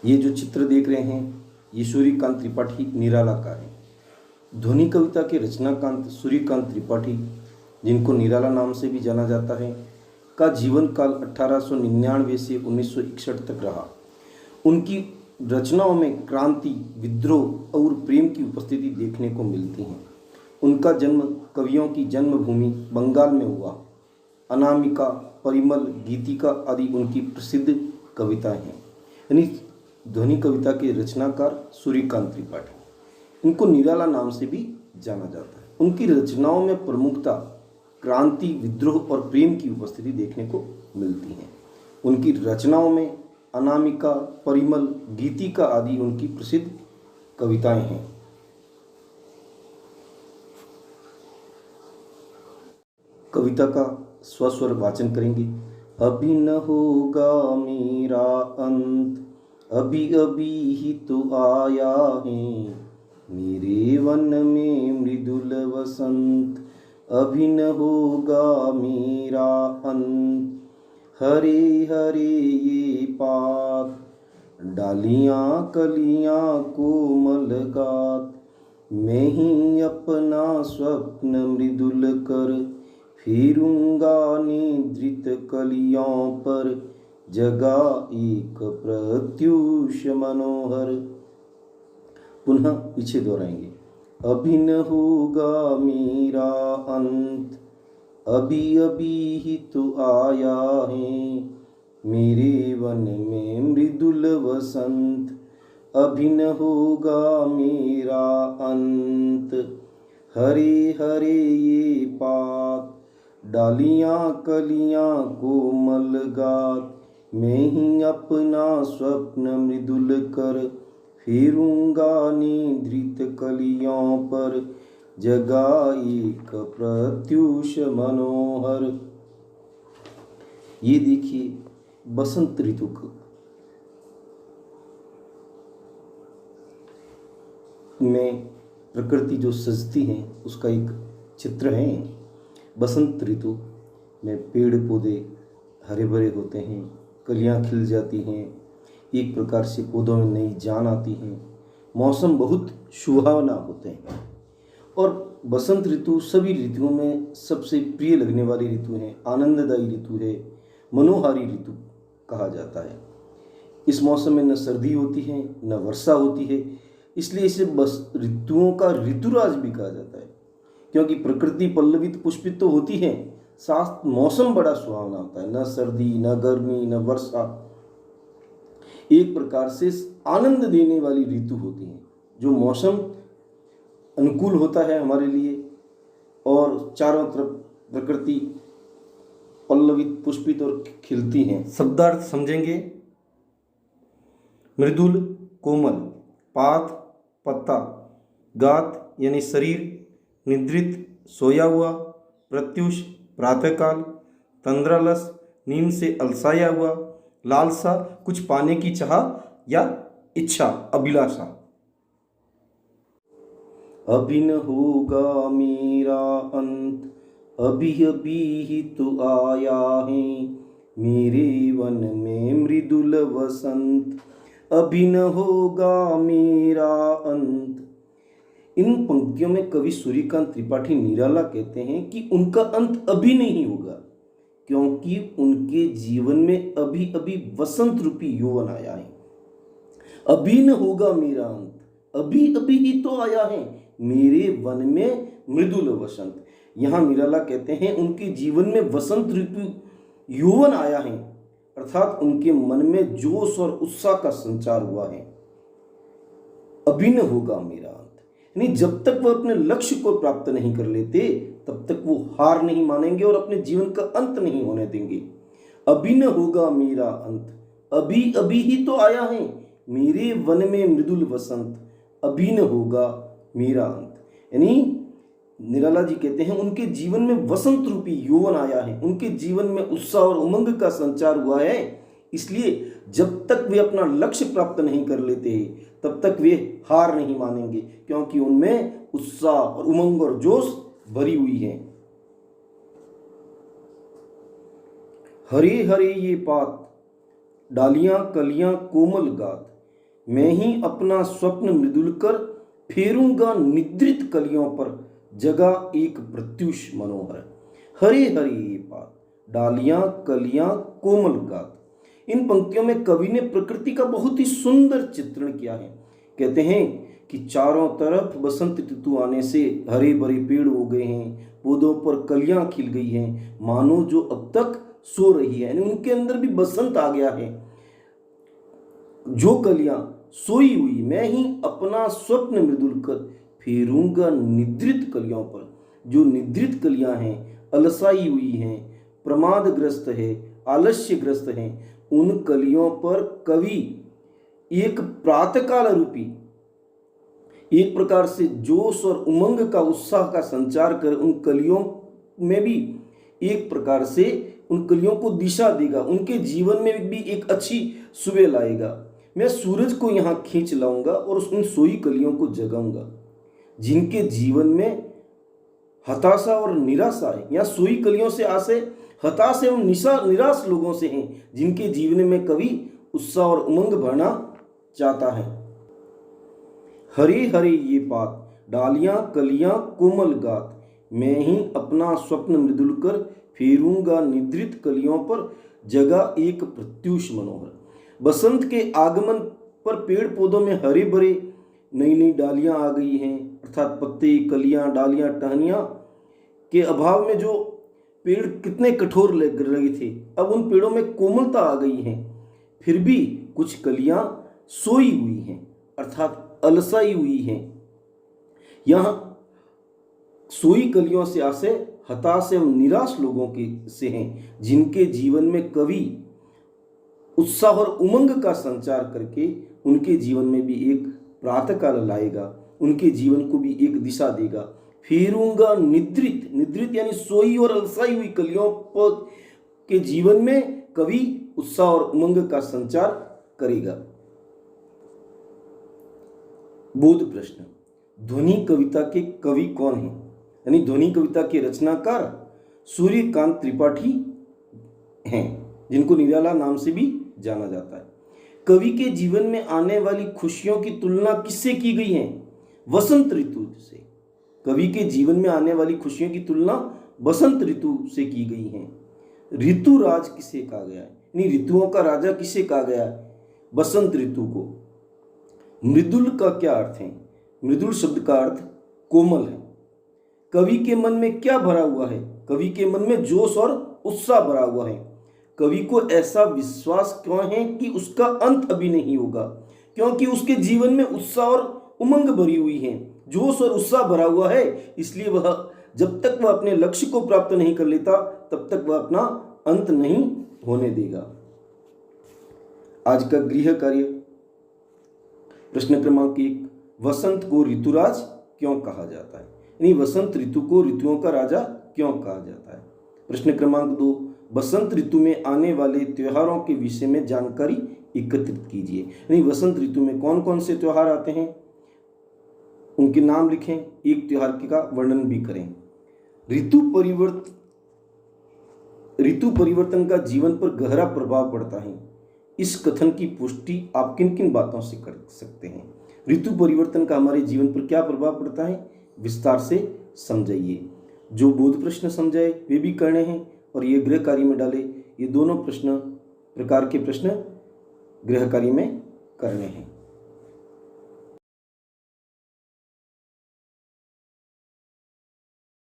ये जो चित्र देख रहे हैं ये सूर्यकांत त्रिपाठी निराला का है। ध्वनि कविता के रचनाकांत सूर्यकांत त्रिपाठी, जिनको निराला नाम से भी जाना जाता है, का जीवन काल 1899 से 1961 तक रहा। उनकी रचनाओं में क्रांति, विद्रोह और प्रेम की उपस्थिति देखने को मिलती है। उनका जन्म कवियों की जन्मभूमि बंगाल में हुआ। अनामिका, परिमल, गीतिका आदि उनकी प्रसिद्ध कविताएं हैं। यानी ध्वनि कविता के रचनाकार सूर्यकांत त्रिपाठी, इनको निराला नाम से भी जाना जाता है। उनकी रचनाओं में प्रमुखता क्रांति, विद्रोह और प्रेम की उपस्थिति देखने को मिलती है। उनकी रचनाओं में अनामिका, परिमल, गीतिका आदि उनकी प्रसिद्ध कविताएं हैं। कविता का स्वस्वर वाचन करेंगे। अभी न होगा मेरा अंत, अभी अभी ही तो आया है मेरे वन में मृदुल वसंत। अभी न होगा मेरा अंत, हरे हरे ये पात, डालियां कलियां कोमल गात। मैं ही अपना स्वप्न मृदुल कर फिरूंगा निद्रित कलियों पर, जगा एक प्रत्यूष मनोहर। पुनः पीछे दोहराएंगे। अभी न होगा मेरा अंत, अभी अभी ही तो आया है मेरे वन में मृदुल वसंत। अभी न होगा मेरा अंत, हरे हरे ये पात, डालियां कलियां कोमल गात। मैं ही अपना स्वप्न मृदुल कर फिरूंगा निद्रित कलियों पर, जगा एक प्रत्यूष मनोहर। ये देखिए बसंत ऋतु में प्रकृति जो सजती है उसका एक चित्र है। बसंत ऋतु में पेड़ पौधे हरे भरे होते हैं, कलियां खिल जाती हैं, एक प्रकार से पौधों में नई जान आती है, मौसम बहुत सुहावना होते हैं। और बसंत ऋतु सभी ऋतुओं में सबसे प्रिय लगने वाली ऋतु है, आनंददायी ऋतु है, मनोहारी ऋतु कहा जाता है। इस मौसम में न सर्दी होती है न वर्षा होती है, इसलिए इसे बस ऋतुओं का ऋतुराज भी कहा जाता है। क्योंकि प्रकृति पल्लवित पुष्पित तो होती है, साथ मौसम बड़ा सुहावना होता है, न सर्दी न गर्मी न वर्षा, एक प्रकार से आनंद देने वाली ऋतु होती है। जो मौसम अनुकूल होता है हमारे लिए और चारों तरफ प्रकृति पल्लवित पुष्पित और खिलती हैं। शब्दार्थ समझेंगे। मृदुल कोमल, पात पत्ता, गात यानी शरीर, निद्रित सोया हुआ, प्रत्युष प्रातःकाल, तंद्रालस नींद से अलसाया हुआ, लालसा कुछ पाने की चाह या इच्छा, अभिलाषा। अभी न होगा मेरा अंत, अभी अभी ही तो आया है मेरे वन में मृदुल वसंत। अभी न होगा मेरा अंत। इन पंक्तियों में कवि सूर्यकांत त्रिपाठी निराला कहते हैं कि उनका अंत अभी नहीं होगा, क्योंकि उनके जीवन में अभी अभी वसंत रूपी यौवन आया है। अभी न होगा मेरा अंत, अभी अभी ही तो आया है मेरे वन में मृदुल वसंत। यहाँ निराला कहते हैं उनके जीवन में वसंत ऋतु यौवन आया है, अर्थात उनके मन में जोश और उत्साह का संचार हुआ है। अभी न होगा मेरा अंत, यानी जब तक वह अपने लक्ष्य को प्राप्त नहीं कर लेते तब तक वो हार नहीं मानेंगे और अपने जीवन का अंत नहीं होने देंगे। अभी न होगा मेरा अंत, अभी अभी ही तो आया है मेरे वन में मृदुल वसंत। अभी न होगा मेरा अंत, यानी निराला जी कहते हैं उनके जीवन में वसंत रूपी यौवन आया है, उनके जीवन में उत्साह और उमंग का संचार हुआ है। इसलिए जब तक वे अपना लक्ष्य प्राप्त नहीं कर लेते तब तक वे हार नहीं मानेंगे, क्योंकि उनमें उत्साह और उमंग और जोश भरी हुई है। हरे हरे ये पात, डालियां कलियां कोमल गात। मैं ही अपना स्वप्न मृदुल कर फेरूंगा निद्रित कलियों पर जगा एक प्रत्युष मनोहर। हरे हरे ये बात डालियां कलियां कोमल गात। इन पंक्तियों में कवि ने प्रकृति का बहुत ही सुंदर चित्रण किया है। कहते हैं कि चारों तरफ बसंत ऋतु आने से हरे भरे पेड़ हो गए हैं, पौधों पर कलियां खिल गई हैं, मानो जो अब तक सो रही है, यानी उनके अंदर भी बसंत आ गया है। जो कलियां सोई हुई मैं ही अपना स्वप्न मृदुल कर फेरूंगा निद्रित कलियों पर। जो निद्रित कलियां हैं, अलसाई हुई हैं, प्रमादग्रस्त है, आलस्यग्रस्त हैं, उन कलियों पर कवि एक प्रातःकाल रूपी एक प्रकार से जोश और उमंग का उत्साह का संचार कर उन कलियों में भी एक प्रकार से उन कलियों को दिशा देगा, उनके जीवन में भी एक अच्छी सुबह लाएगा। मैं सूरज को यहाँ खींच लाऊंगा और उन सोई कलियों को जगाऊंगा जिनके जीवन में हताशा और निराशा है। यहाँ सोई कलियों से आशय हताश एवं निराश लोगों से हैं जिनके जीवन में कवि उत्साह और उमंग भरना चाहता है। हरे हरे ये बात डालियां कलियां कोमल गात। मैं ही अपना स्वप्न मृदुल कर फेरूंगा निद्रित कलियों पर जगा एक प्रत्युष मनोहर। बसंत के आगमन पर पेड़ पौधों में हरे भरे नई नई डालियां आ गई हैं, अर्थात पत्ते कलियां डालियां टहनियां के अभाव में जो पेड़ कितने कठोर लग रहे थे, अब उन पेड़ों में कोमलता आ गई है। फिर भी कुछ कलियां सोई हुई हैं, अर्थात अलसाई हुई हैं। यहां सोई कलियों से आशय हताश एवं निराश लोगों के से हैं जिनके जीवन में कवि उत्साह और उमंग का संचार करके उनके जीवन में भी एक प्रातःकाल लाएगा, उनके जीवन को भी एक दिशा देगा। फेरूंगा निद्रित, निद्रित यानी सोई और अलसाई हुई कलियों के जीवन में कवि उत्साह और उमंग का संचार करेगा। बोध प्रश्न, ध्वनि कविता के कवि कौन हैं? यानी ध्वनि कविता के रचनाकार सूर्यकांत त्रिपाठी हैं, जिनको निराला नाम से भी जाना जाता है। कवि के जीवन में आने वाली खुशियों की तुलना किससे की गई है? वसंत ऋतु से। कवि के जीवन में आने वाली खुशियों की तुलना बसंत ऋतु से की गई है। ऋतुराज किसे कहा गया है? यानी ऋतुओं का राजा किसे कहा गया है? बसंत ऋतु को। मृदुल का क्या अर्थ है? मृदुल शब्द का अर्थ कोमल है। कवि के मन में क्या भरा हुआ है? कवि के मन में जोश और उत्साह भरा हुआ है। कवि को ऐसा विश्वास क्यों है कि उसका अंत अभी नहीं होगा? क्योंकि उसके जीवन में उत्साह और उमंग भरी हुई है, जोश और उत्साह भरा हुआ है। इसलिए वह जब तक वह अपने लक्ष्य को प्राप्त नहीं कर लेता तब तक वह अपना अंत नहीं होने देगा। आज का गृह कार्य, प्रश्न क्रमांक 1, वसंत को ऋतुराज क्यों कहा जाता है? यानी वसंत ऋतु को ऋतुओं का राजा क्यों कहा जाता है? प्रश्न क्रमांक 2, बसंत ऋतु में आने वाले त्योहारों के विषय में जानकारी एकत्रित कीजिए। यानी वसंत ऋतु में कौन कौन से त्योहार आते हैं, उनके नाम लिखें, एक त्योहार का वर्णन भी करें। ऋतु परिवर्तन का जीवन पर गहरा प्रभाव पड़ता है। इस कथन की पुष्टि आप किन किन बातों से कर सकते हैं? ऋतु परिवर्तन का हमारे जीवन पर क्या प्रभाव पड़ता है, विस्तार से समझाइए। जो बोध प्रश्न समझाए वे भी करने हैं और ये गृह कार्य में डाले। ये दोनों प्रकार के प्रश्न गृह कार्य में करने हैं।